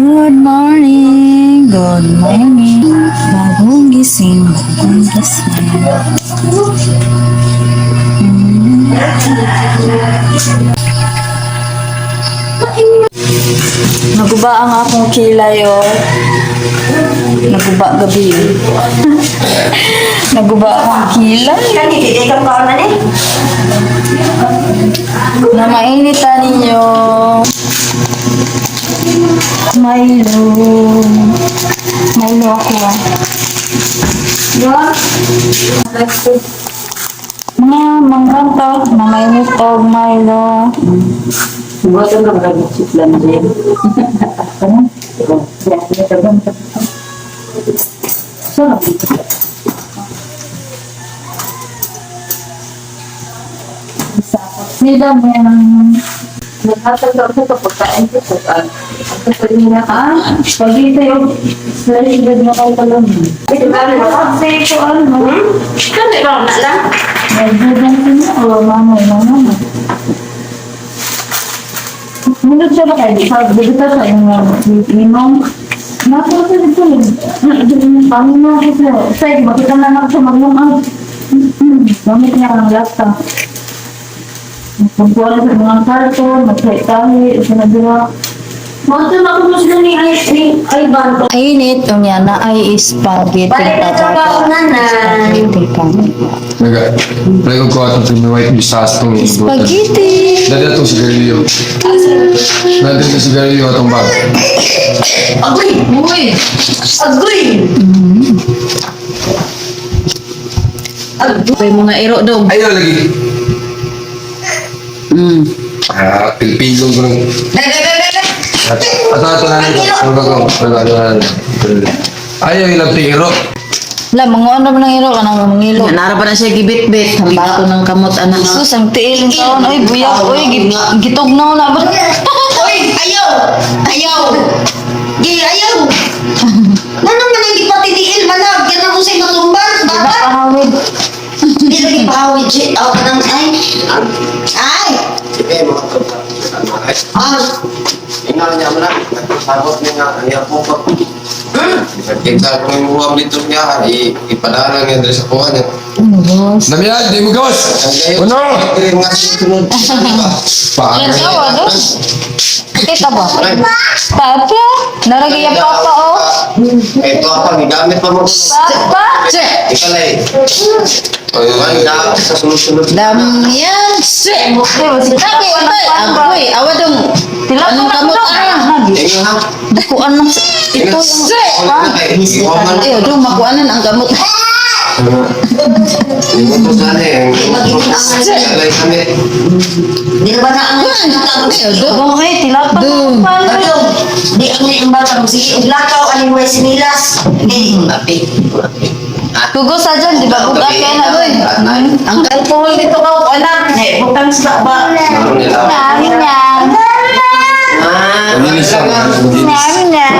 Good morning, good morning. Bagong gising, bagong gising. Naguba ang akong kilay, oh. Naguba gabi. Naguba akong kilay. Kanina, ikaw pa na ni? Na mainitan ninyo. Milo. Milo ako, ah. Mga mangganta na mainit og Milo. Buat ang mga chip lang din. Sila mo yan. Nagtatagdag ko kapag kain ko sa ang kanina ka. Pag-ito yung salibad na kayo talong. Ito ba rin ako? Kasi ito ano. Kami ba na lang? Nagbugan ko na. O, mama. Minut siya ba kayo? Dito sa inyong Nato sa dito. Pangin na ako siya. Say, makita na ako siya mag-lumang. Gamit niya ang laptop. Pagkuha sa mga karton, magkait-tahi, sinadira. Monto na ako mas gani ay banto. Ainit, yan na ay spaghetti. Balik na sa baon nanay. Prego ko atong timiwait bisas tong ibutan. Spaghetti! Dali atong sigarilyo. Dali atong sigarilyo atong bag. Agoy! Agoy! Agoy! May mga iro daw. Ayaw lagi. Pilpilong ko lang. Ato na lang. Ayaw ilang tiro. La, mga ano ba ng iro ka nang mangilo? Nara pa na siya gibit-bit. Hambato ng kamot, anak. Sus, ang tiil ng taon. Ay, buyak. Uy, gitugnaw na ba? Oy! Ayaw! Ayaw! Ayaw! Nanong man ang ipatidiil manag? Yan ako sa matumban, Diba, bata? pahawid? Hindi lagi pahawid siya. Ako nang ay. Ay! Ina niya mo na, nagpasabot niya nga, ang iyang pupot. Kita ko yung ruwam dito niya, ipadala niya dito sa kuha niya. Namiyan, di mo gawas. Uno! Yung nga sinunod. Yan tawa, dos. Kita ba? Papa? Naragi yung papa, oh. Ito apa, gigamit pa mo. Papa? Ikalay. Ay, na, sa sunod-sunod. Damyan! Shit! Tapi, agoy, awa dong. Anong kamot, Ingo ha? Dakuan ng ito yung... Ayaw dong, makuanan ang kamot. Ingo to sana eh. Ikalay kami. Di na ba na ang Ayaw dong. Okay, tilapan Dum. ng palo. Di ang may batang sige, uglakaw aling way sinilas. Tapi. Tugos sa dyan, di ba? Bugat kaya na, boy. Ang alcohol dito ka, anak. Butang sa ba? Naroon nila. Namin yan. Ah, Malinis lang. Namin yan.